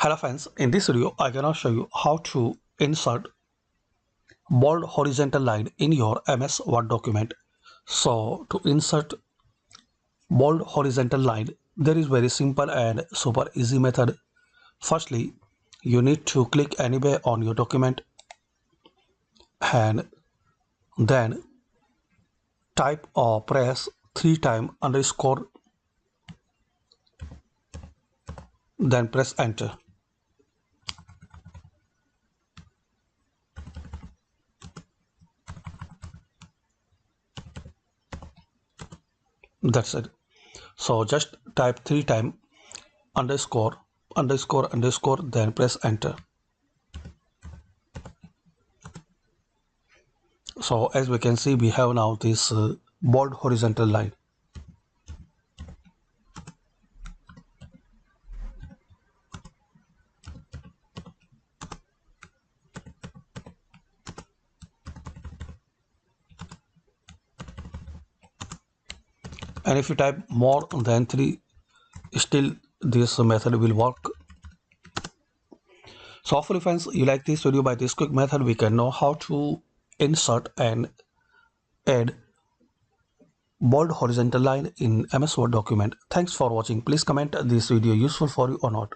Hello friends, in this video I gonna show you how to insert bold horizontal line in your MS Word document. So to insert bold horizontal line, there is very simple and super easy method. Firstly, you need to click anywhere on your document and then type or press 3 times underscore, then press enter. That's it. So just type 3 times underscore underscore underscore, then press enter. So as we can see, we have now this bold horizontal line. And if you type more than 3, still this method will work. So hopefully friends, you like this video. By this quick method we can know how to insert and add bold horizontal line in MS Word document. Thanks for watching. Please comment this video useful for you or not.